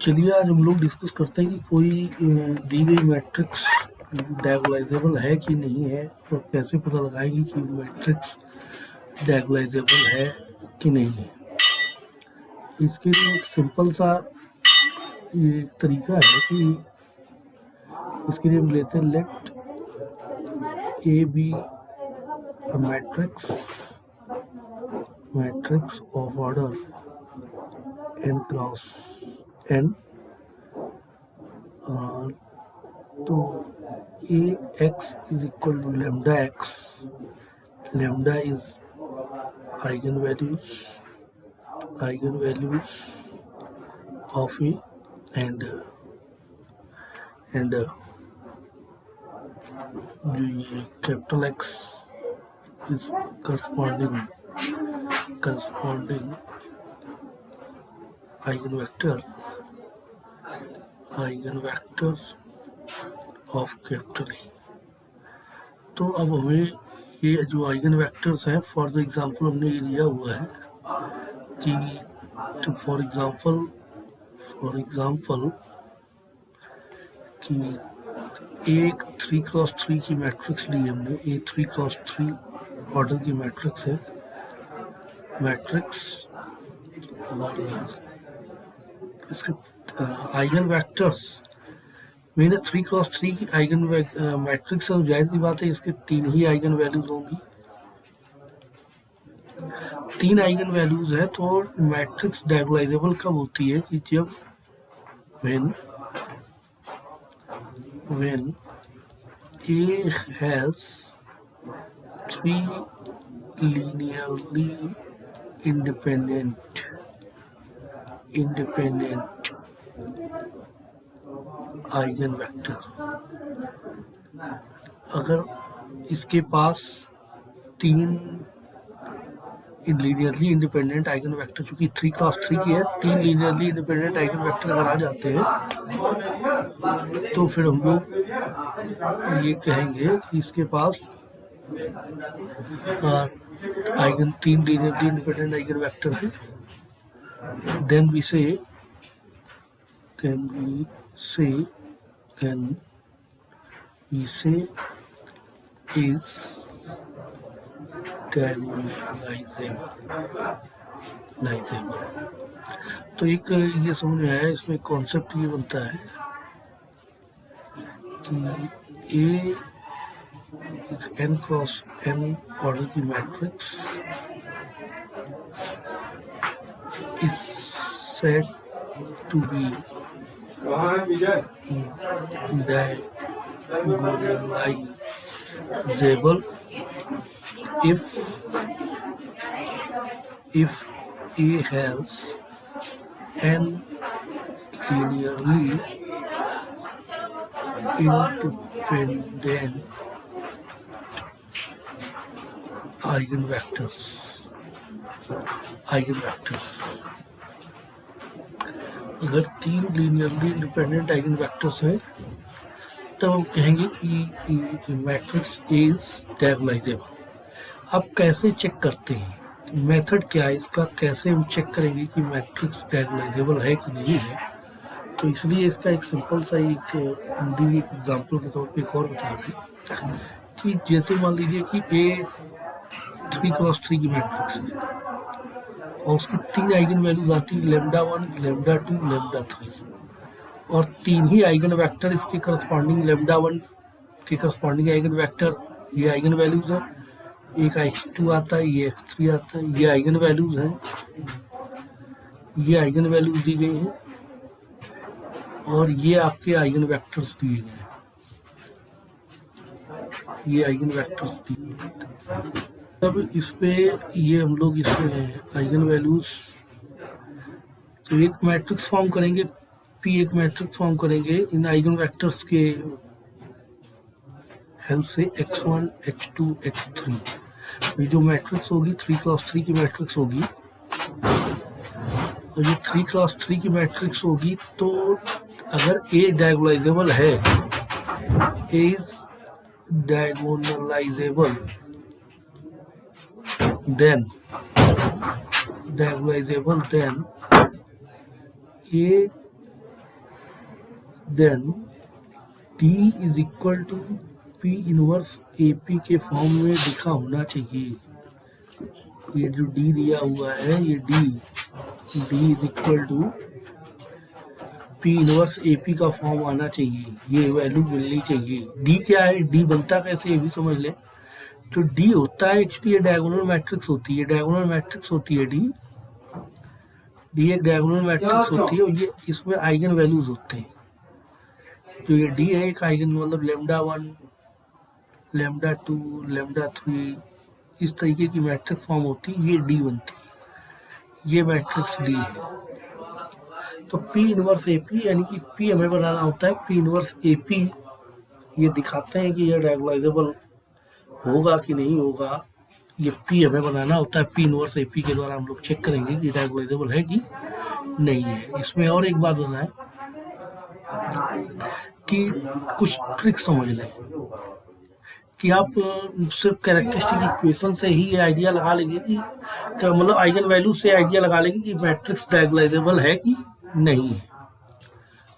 चलिए आज हम लोग डिस्कस करते हैं कि कोई दी गई मैट्रिक्स डायगोनालाइजेबल है कि नहीं है और कैसे पता लगाएंगे कि मैट्रिक्स डायगोनालाइजेबल है कि नहीं है। इसके लिए एक सिंपल सा ये एक तरीका है कि इसके लिए हम लेते हैं let A B a matrix of order n cross n। तो A X is equal to lambda X, lambda is eigen values of A and जो ये capital X is corresponding eigen vectors of capital E. तो अब हमें ये जो eigen vectors हैं, for the example हमने ये लिया हुआ है कि फॉर एग्जांपल कि एक 3x3 की मैट्रिक्स ली हमने, ये 3x3 ऑर्डर की मैट्रिक्स है और इसके आइगन वेक्टर्स मैंने 3x3 की आइगन मैट्रिक्स है, जाहिर सी बात है इसके 3 ही आइगन वैल्यूज होंगी। 3 आइगन वैल्यूज है तो मैट्रिक्स डायगोनालाइजेबल कब होती है कि जब when A has 3 linearly independent eigen vector. अगर इसके पास 3 लीनियरली इंडिपेंडेंट आइगन वेक्टर, चूंकि 3x3 की है, 3 लीनियरली इंडिपेंडेंट आइगन वेक्टर अगर आ जाते हैं तो फिर हम लोग ये कहेंगे कि इसके पास 3 लीनियरली इंडिपेंडेंट आइगन वेक्टर है। then we say is डायगोनालाइजेबल। तो एक ये समझ में आया, इसमें कॉन्सेप्ट ये बनता है कि A is n cross n order की matrix is said to be diagonalizable if A has n linearly independent eigen vectors. अगर 3 लीनियरली इंडिपेंडेंट आइगन वेक्टर्स हैं तब हम कहेंगे कि मैट्रिक्स इज डायगोनालाइजेबल। अब कैसे चेक करते हैं, मेथड क्या है इसका, कैसे हम चेक करेंगे कि मैट्रिक्स डायगोनालाइजेबल है कि नहीं है। तो इसलिए इसका एक सिंपल सा एक एग्जांपल के तौर पे एक और बता दें कि जैसे मान लीजिए कि ए 3x3 की मैट्रिक्स है और उसकी 3 आइगन वैल्यूज आती है, लेमडा 1, लेमडा 2, लेमडा 3, और 3 ही आइगन वेक्टर इसके करस्पॉन्डिंग लेमडा 1 के करस्पॉन्डिंग आइगन वेक्टर ये आइगन वैल्यूज है। एक x2 आता है, ये x3 आता है, ये आइगन वैल्यूज हैं, ये आइगन वैल्यूज दी गई हैं और ये आपके आइगन वेक्टर्स दिए गए हैं, ये आइगन वेक्टर्स दिए गए। तब इस पे ये हम लोग इसमें आइगन वैल्यूज तो एक मैट्रिक्स फॉर्म करेंगे, एक मैट्रिक्स फॉर्म करेंगे इन आइगन वेक्टर्स के हेल्प से x1, x2, x3। ये जो मैट्रिक्स होगी 3x3 की मैट्रिक्स होगी और ये 3x3 की मैट्रिक्स होगी। तो अगर A डायगोनालाइजेबल है, A is diagonalisable, then A then D is equal to P inverse A P के फॉर्म में लिखा होना चाहिए। ये जो डी दिया हुआ है, ये D is equal to P inverse A P का फॉर्म आना चाहिए, ये वैल्यू मिलनी चाहिए। डी क्या है, डी बनता कैसे ये भी समझ ले। जो डी होता है एक्चुअली ये डायगोनल मैट्रिक्स होती है, डायगोनल मैट्रिक्स होती है डी एक डायगोनल मैट्रिक्स होती है, और ये इसमें आइगन वैल्यूज होते हैं। जो ये डी है एक आइगन मतलब λ1, λ2, λ3 इस तरीके की मैट्रिक्स फॉर्म होती है, ये डी बनती है, ये मैट्रिक्स डी है। तो P इनवर्स AP यानी कि P हमें बनाना होता है P इनवर्स AP, ये दिखाते हैं कि ये डायगोनलाइजेबल होगा कि नहीं होगा। ये P हमें बनाना होता है, P इनवर्स AP के द्वारा हम लोग चेक करेंगे कि डायगोनलाइजेबल है कि नहीं है। इसमें और एक बात बताएं कि कुछ ट्रिक समझ लें कि आप सिर्फ कैरेक्टरिस्टिक इक्वेशन से ही ये आइडिया लगा लेंगे कि मतलब आइगन वैल्यू से आइडिया लगा लेंगे कि मैट्रिक्स डायगोनलाइजेबल है कि नहीं है।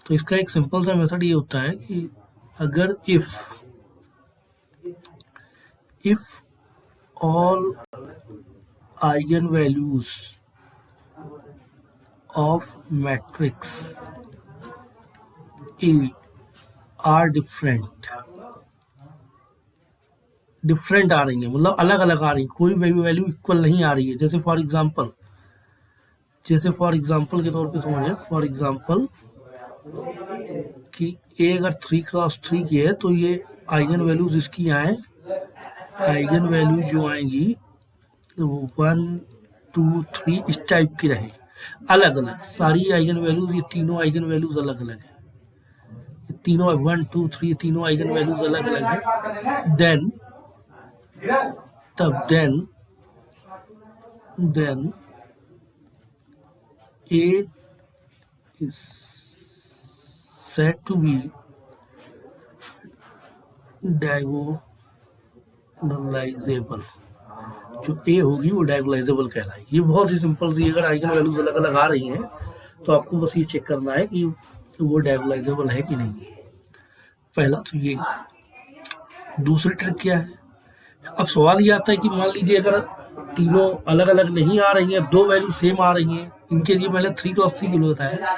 तो इसका एक सिंपल सा मेथड ये होता है कि अगर if all eigen values of matrix A are different आ रही है, मतलब अलग अलग आ रही है, कोई वैल्यू इक्वल नहीं आ रही है। जैसे फॉर एग्जांपल के तौर पे समझिए, फॉर एग्जांपल कि ए अगर 3x3 की है तो ये आइगन वैल्यूज इसकी आए, आइगन वैल्यूज जो आएंगी वो 1 2 3 इस टाइप की रहे, अलग अलग सारी आइगन वैल्यूज, ये तीनों आइगन वैल्यूज अलग अलग है, ये तीनों 1 2 3 तीनों आइगन वैल्यूज अलग अलग है। Then A is said to be diagonalizable, जो A होगी वो डायगोनलाइजेबल कहलाएगी। ये बहुत ही सिंपल सी, अगर आइगन वैल्यूज अलग अलग आ रही हैं तो आपको बस ये चेक करना है कि वो डायगोनलाइजेबल है कि नहीं। पहला तो ये। दूसरी ट्रिक क्या है, अब सवाल ये आता है कि मान लीजिए अगर तीनों अलग अलग नहीं आ रही हैं, दो वैल्यू सेम आ रही हैं, इनके लिए मैंने 3x3 के लिए बताया,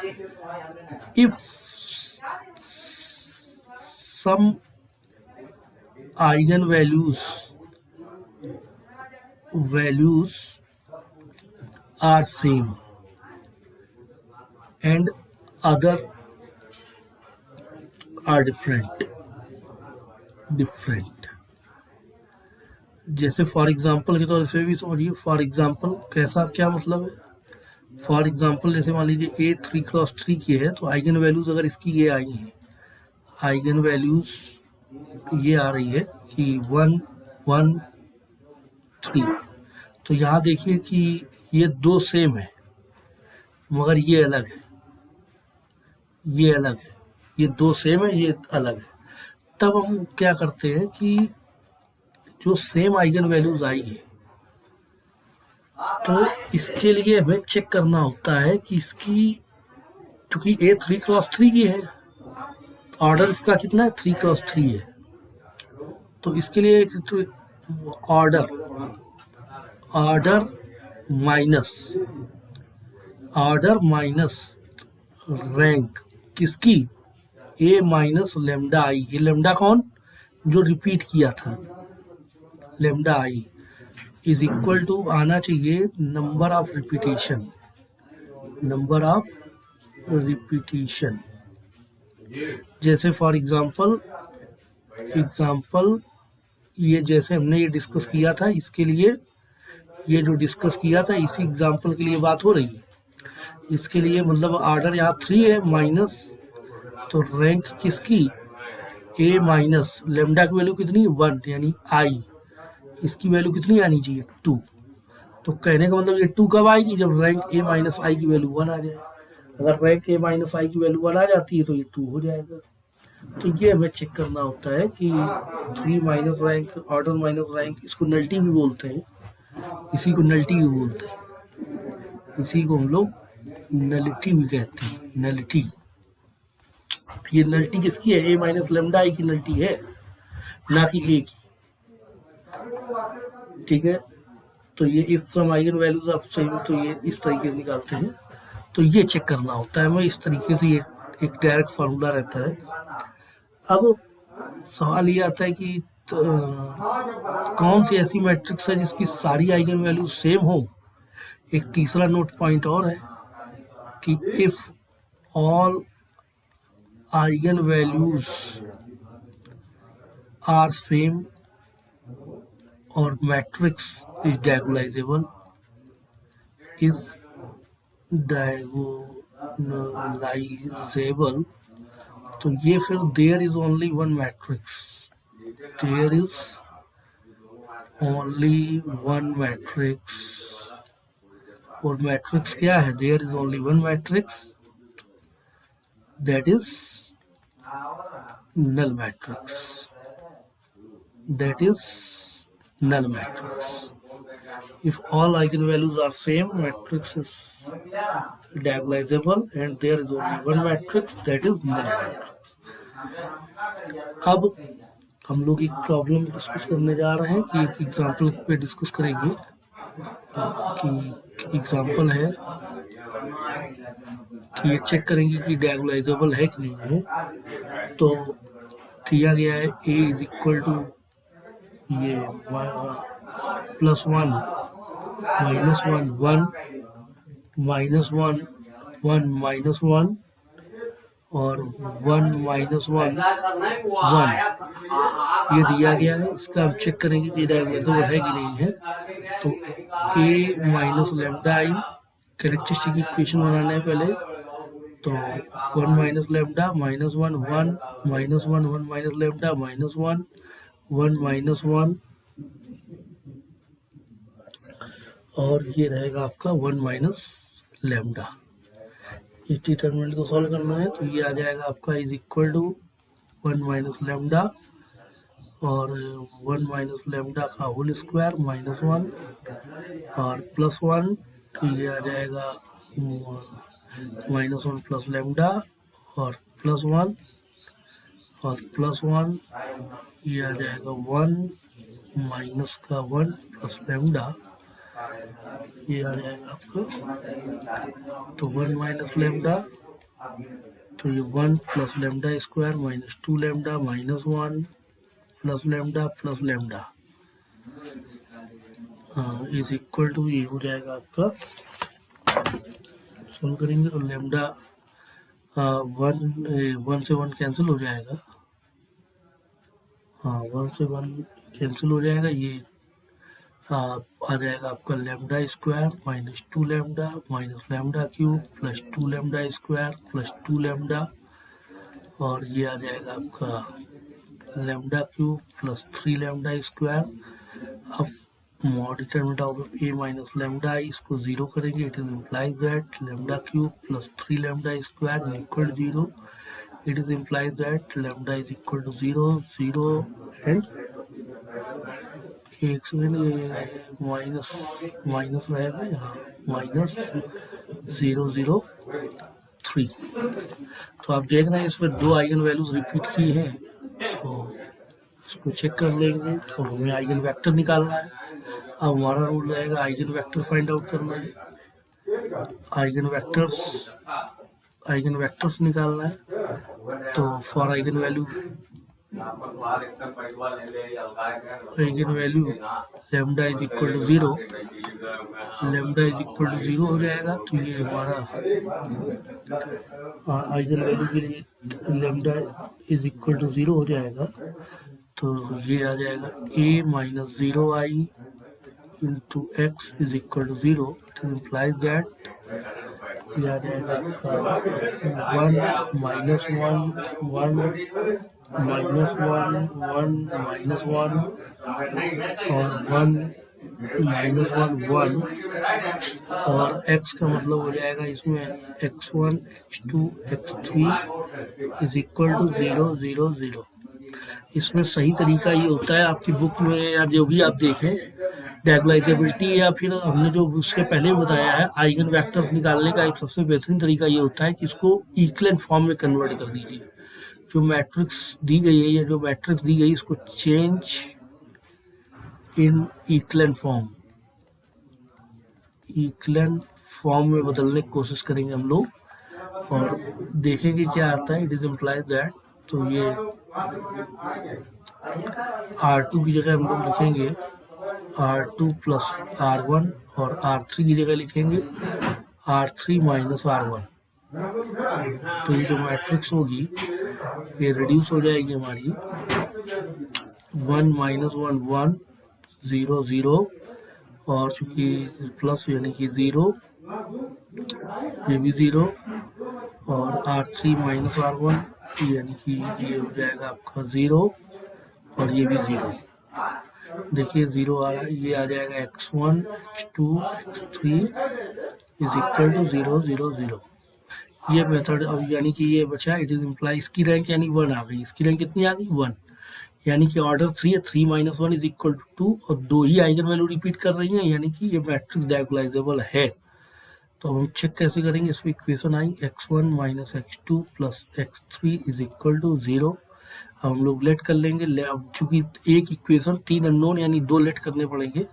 if some eigen values are same and other are different. जैसे फॉर एग्जांपल के तौर से भी समझिए, फॉर एग्जांपल कैसा, क्या मतलब है। फॉर एग्जांपल जैसे मान लीजिए ए 3x3 की है तो आइगन वैल्यूज अगर इसकी ये आई है, आइगन वैल्यूज ये आ रही है कि 1 1 3, तो यहाँ देखिए कि ये दो सेम है मगर ये अलग है, ये अलग है, ये दो सेम है, ये अलग है। तब हम क्या करते हैं कि जो सेम आइगन वैल्यूज आई है तो इसके लिए हमें चेक करना होता है कि इसकी, क्योंकि ए 3x3 की है, ऑर्डर इसका कितना है, 3x3 है, तो इसके लिए ऑर्डर माइनस रैंक किसकी, ए माइनस लेमडा आई। ये लेमडा कौन, जो रिपीट किया था, lambda I is equal to आना चाहिए नंबर ऑफ रिपीटिशन। जैसे फॉर एग्जांपल ये जैसे हमने ये डिस्कस किया था, इसके लिए ये जो डिस्कस किया था इसी एग्जांपल के लिए बात हो रही है। इसके लिए मतलब ऑर्डर यहाँ 3 है माइनस, तो रैंक किसकी, ए माइनस लेमडा की वैल्यू कितनी 1 यानी आई, इसकी वैल्यू कितनी आनी चाहिए 2। तो कहने का मतलब ये 2 कब आएगी, जब रैंक ए माइनस आई की वैल्यू 1 आ जाए। अगर रैंक ए माइनस आई की वैल्यू 1 आ जाती है तो ये 2 हो जाएगा। तो ये हमें चेक करना होता है कि 3 minus rank, order minus rank, इसको नल्टी भी बोलते हैं, इसी को नल्टी भी बोलते हैं, इसी को हम लोग नलिटी भी कहते हैं, नलिटी। ये नल्टी किसकी है? ए माइनस लेमडा आई की नल्टी है, ना कि ए की। ठीक है, तो ये इफ सम आइगन वैल्यूज आप सही, तो ये इस तरीके से निकालते हैं, तो ये चेक करना होता है हमें इस तरीके से। ये एक डायरेक्ट फार्मूला रहता है। अब सवाल ये आता है कि कौन सी ऐसी मैट्रिक्स है जिसकी सारी आइगन वैल्यूज सेम हो। एक तीसरा नोट पॉइंट और है कि if all eigen values are same और matrix is diagonalisable, is diagonalisable, तो ये फिर there is only one matrix, there is only one matrix. और मैट्रिक्स क्या है? There is only one matrix, that is null matrix, that is null matrix. If all eigenvalues are same, matrix is diagonalizable and there is only one matrix, that is null matrix. अब हम लोग एक problem discuss करने जा रहे हैं कि एक एग्जांपल पे डिस्कस करेंगे कि एग्जांपल है कि ये चेक करेंगे कि डायगोनालाइजेबल है कि नहीं है। तो दिया गया है a इज इक्वल टू ये +1 -1 1 -1 1 -1 और 1 -1 1 ये दिया गया है। इसका हम चेक करेंगे कि डायगोनालाइजेबल है कि नहीं है। तो a minus lambda I characteristic equation बनाना है पहले। तो 1 माइनस लेमडा -1 1 -1 1 माइनस लेमडा -1 1 -1 और ये रहेगा आपका 1 माइनस लेमडा। इस डिटरमिनेंट को सॉल्व करना है तो ये आ जाएगा आपका is equal to 1 minus lambda और 1 माइनस लेमडा का होल स्क्वायर -1 और +1, तो ये आ जाएगा -1 प्लस लेमडा और +1 और +1, ये आ जाएगा 1 माइनस का 1 प्लस लेमडा, ये आ जाएगा आपका। तो 1 माइनस लेमडा, तो ये 1 plus lambda square -2 lambda -1 plus lambda is equal to, ये हो जाएगा आपका। सोल्व करेंगे तो लेमडा 1 से 1 कैंसिल हो जाएगा। हाँ, 1 से 1 कैंसिल हो जाएगा। ये आ जाएगा आपका lambda square -2 lambda minus lambda cube plus 2 lambda square plus 2 lambda और ये आ जाएगा आपका lambda cube plus 3 lambda square. अब mod determinant of a minus lambda I इसको 0 करेंगे। It is implies that lambda cube plus 3 lambda square is equal to 0। It is implies that lambda is equal to 0 0 and एक second, ये minus रहेगा यहाँ -003। तो आप देख रहे हैं इसमें 2 आइगन वैल्यूज रिपीट की हैं, तो इसको चेक कर लेंगे। तो हमें आइगन वेक्टर निकालना है। अब हमारा रूल रहेगा आइगन वेक्टर फाइंड आउट करना है। आइगन वेक्टर्स निकालना है। तो for eigen value lambda is equal to 0, lambda is equal to 0 हो जाएगा। तो ये हमारा आइगन वैल्यू के लिए लेमडा इज इक्वल टू 0 हो जाएगा। तो ये आ जाएगा a minus 0i into x is equal to 0। It implies that ये आ जाएगा 1 -1 1 -1 1 -1 और 1 -1 1 और x का मतलब हो जाएगा इसमें x1 x2 x3 is equal to 0 0 0। इसमें सही तरीका ये होता है आपकी बुक में या जो भी आप देखें डायगोनालाइजेबिलिटी, या फिर हमने जो उसके पहले बताया है आइगन वेक्टर्स निकालने का एक सबसे बेहतरीन तरीका ये होता है कि इसको इक्विवेलेंट फॉर्म में कन्वर्ट कर दीजिए। जो मैट्रिक्स दी गई है या जो मैट्रिक्स दी गई इसको चेंज इन इक्विवेलेंट फॉर्म में बदलने की कोशिश करेंगे हम लोग और देखेंगे क्या आता है। इट इज इम्प्लाइज दैट, तो ये R2 की जगह हम लोग लिखेंगे R2 प्लस R1 और R3 की जगह लिखेंगे R3 माइनस R1। तो ये जो मैट्रिक्स होगी ये रिड्यूस हो जाएगी हमारी 1 माइनस 1 1 0 0 और चूंकि प्लस यानी कि 0, ये भी 0 और R3 माइनस R1 यानी कि ये हो जाएगा आपका 0 और ये भी 0। देखिए 0 आ रहा है, ये आ जाएगा x1 x2 x3 is equal to 0 0 0। ये मेथड अब यानी कि ये बचा इट इज इम्प्लाई, इसकी रैंक यानी 1 आ गई। इसकी रैंक कितनी आ गई 1, यानी कि ऑर्डर 3 है, 3 माइनस 1 इज इक्वल टू 2 और दो ही आइगन वैल्यू रिपीट कर रही हैं, यानी कि ये मैट्रिक्स डायगोनलाइजेबल है। तो हम चेक कैसे करेंगे, इसमें equation I x1 minus x2 plus x3 is equal to 0। हम लोग लेट कर लेंगे, अब चूंकि एक इक्वेशन 3 अननोन यानी 2 लेट करने पड़ेंगे,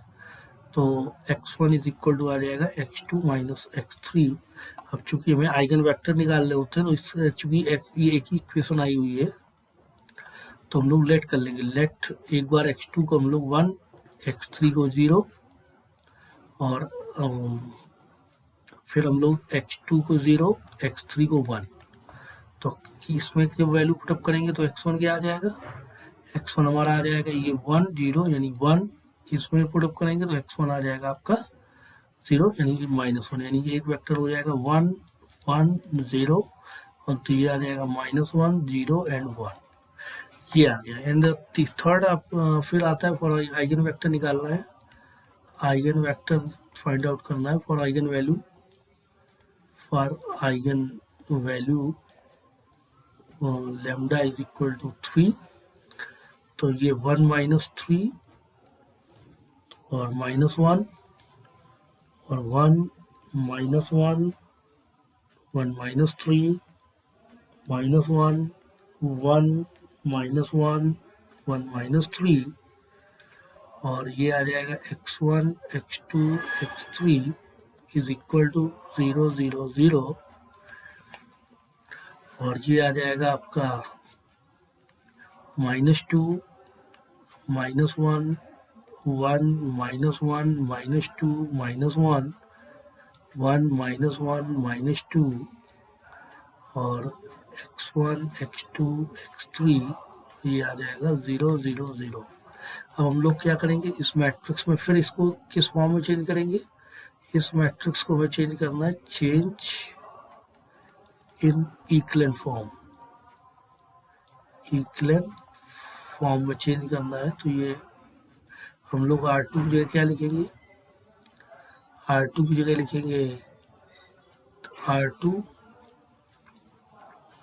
तो x1 इज इक्वल टू आ जाएगा x2 माइनस x3। अब चूंकि हमें आइगन वेक्टर निकालने होते हैं तो इससे चूंकि ये एक ही इक्वेशन आई हुई है तो हम लोग लेट कर लेंगे। लेट एक बार x2 को हम लोग 1, x3 को 0 और फिर हम लोग x2 को 0 x3 को 1। तो इसमें जब वैल्यू पुटअप करेंगे तो x1 क्या आ जाएगा, x1 हमारा आ जाएगा ये 1 0 यानी 1, इसमें पुटअप करेंगे तो x1 आ जाएगा आपका 0 यानी कि -1, यानी कि एक वेक्टर हो जाएगा 1 1 0 और तो ये आ जाएगा -1 0 एंड 1, ये आ गया। एंड थर्ड आप फिर आता है फॉर आइगन वेक्टर निकालना है, आइगन वेक्टर फाइंड आउट करना है for eigen value lambda is equal to 3। तो ये 1 माइनस 3 और -1 और 1 माइनस 1 1 माइनस 3 -1 1 माइनस 1 1 माइनस 3 और ये आ जाएगा x1 x2 x3 is equal to 0 0 0 और ये आ जाएगा आपका -2 -1 1 -1 -2 -1 1 -1 -2 और x1 x2 x3 ये आ जाएगा 0 0 0। अब हम लोग क्या करेंगे, इस मैट्रिक्स में फिर इसको किस फॉर्म में चेंज करेंगे, इस मैट्रिक्स को हमें चेंज करना है चेंज इन इक्विवेलेंट फॉर्म में चेंज करना है। तो ये हम लोग R2 की जगह क्या लिखेंगे, R2 की जगह लिखेंगे R2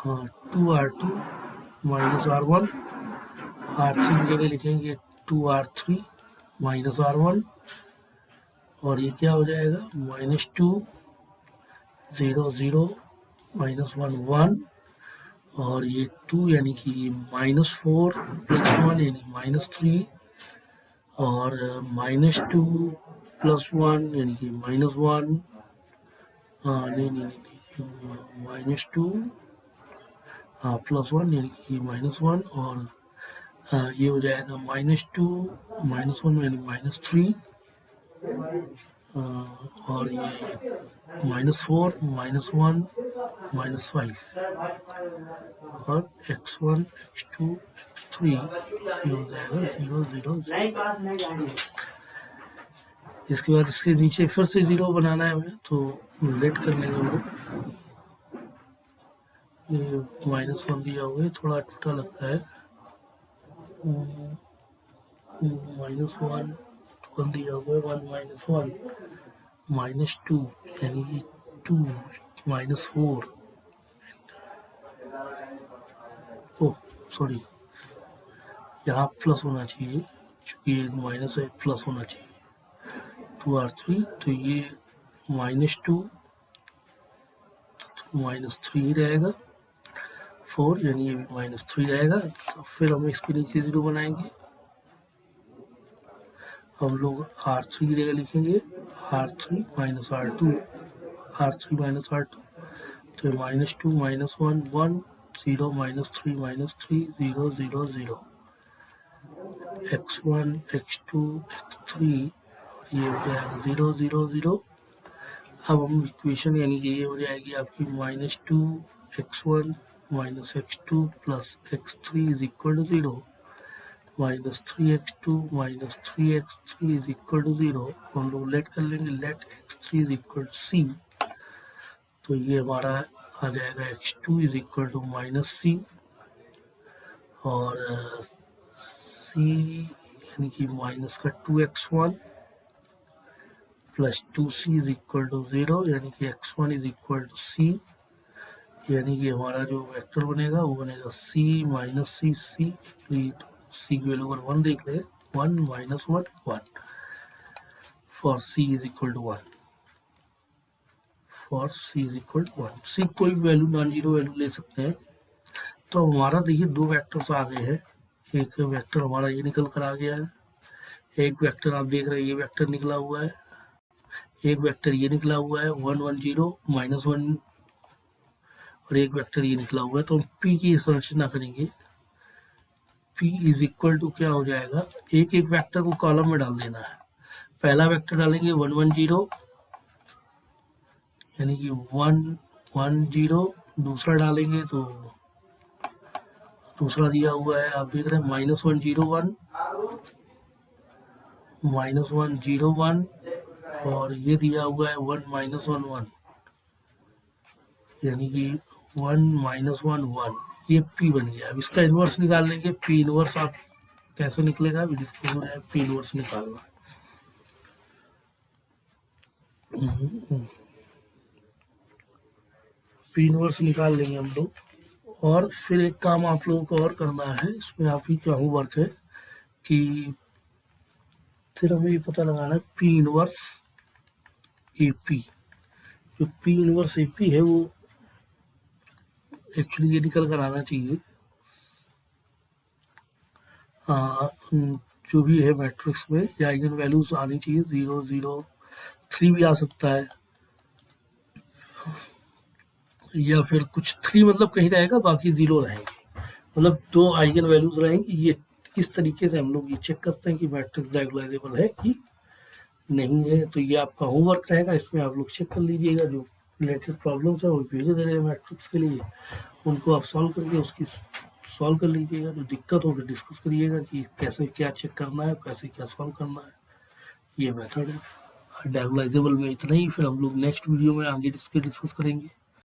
2R2 minus R1, R3 की जगह लिखेंगे 2R3 माइनस R1 और ये क्या हो जाएगा -2 0 0 -1 1 और ये 2 यानी कि -4 प्लस 1 यानी -3 और -2 प्लस 1 यानी कि -1 नहीं -2 प्लस 1 यानी कि -1 और ये हो जाएगा -2 -1 यानी -3 और ये -4 -1 -5 और x1 x2 x3 ये हो जाएगा 0 0 0। इसके बाद इसके नीचे फिर से 0 बनाना है हमें, तो लेट कर लेंगे हम लोग। ये -1 दिया हुआ है, थोड़ा टूटा लगता है, -1 1 दिया हुआ है 1 -1 -2 यानी कि 2 -4 ओह सॉरी यहाँ प्लस होना चाहिए क्योंकि ये माइनस है, प्लस होना चाहिए 2R3। तो ये -2 -3 रहेगा 4 यानी ये भी -3 रहेगा। तो फिर हम इसके नीचे 0 बनाएंगे, हम लोग R3 की जगह लिखेंगे R3 minus R2, R3 minus R2, तो -2 -1 1 0 -3 -3 0 0 0 x1 x2 x3 और ये हो जाएगा 0 0 0। अब हम इक्वेशन यानी कि ये हो जाएगी आपकी -2 x1 -x2 plus x3 is equal to 0, -3x2 -3x3 is equal to 0। हम लोग लेट कर लेंगे, let x3 is equal to c, तो ये हमारा आ जाएगा x2 is equal to -c और c यानी कि माइनस का 2x1 plus 2c is equal to 0 यानी कि x1 is equal to c, यानी कि हमारा जो वेक्टर बनेगा वो बनेगा c minus C C, actually c की वैल्यू अगर 1 देख ले 1 -1 1 for c is equal to 1, for c is equal to 1, c कोई वैल्यू नॉन जीरो वैल्यू ले सकते हैं। तो हमारा देखिए दो वेक्टर्स आ गए हैं, एक वेक्टर हमारा ये निकल कर आ गया है, एक वेक्टर आप देख रहे हैं ये वेक्टर निकला हुआ है, एक वेक्टर ये निकला हुआ है 1 1 0 -1 और एक वेक्टर ये निकला हुआ है। तो हम p की संरचना करेंगे, p इज इक्वल टू क्या हो जाएगा, एक एक वेक्टर को कॉलम में डाल देना है। पहला वेक्टर डालेंगे 1 1 0 यानी कि 1 1 0, दूसरा डालेंगे तो दूसरा दिया हुआ है आप देख रहे हैं -1 0 1 -1 0 1 और ये दिया हुआ है 1 -1 1 यानी कि 1 -1 1, ये p बन गया। अब इसका इन्वर्स निकाल लेंगे, p इन्वर्स आप कैसे निकलेगा अभी डिस्कस हो जाए, p इन्वर्स निकालना। p इन्वर्स निकाल लेंगे हम लोग। और फिर एक काम आप लोगों को और करना है, इसमें आप ही का होमवर्क है कि फिर हमें ये पता लगाना है p इन्वर्स AP, जो p इन्वर्स AP है वो एक्चुअली ये निकल कर आना चाहिए, जो भी है मैट्रिक्स में ये आइगन वैल्यूज आनी चाहिए, 0 0 3 भी आ सकता है या फिर कुछ 3 मतलब कहीं रहेगा बाकी 0 रहेंगे, मतलब दो आइगन वैल्यूज रहेंगी। ये इस तरीके से हम लोग ये चेक करते हैं कि मैट्रिक्स डायगोनलाइजेबल है कि नहीं है। तो ये आपका होमवर्क रहेगा, इसमें आप लोग चेक कर लीजिएगा, जो रिलेटेड प्रॉब्लम्स है वो भेज दे रहे हैं मैट्रिक्स के लिए, उनको आप सॉल्व करके उसकी सॉल्व कर लीजिएगा। जो दिक्कत हो तो डिस्कस करिएगा कि कैसे क्या चेक करना है, कैसे क्या सॉल्व करना है, ये मेथड है। डायगोनलाइजेबल में इतना ही, फिर हम लोग नेक्स्ट वीडियो में आगे डिस्कस करेंगे।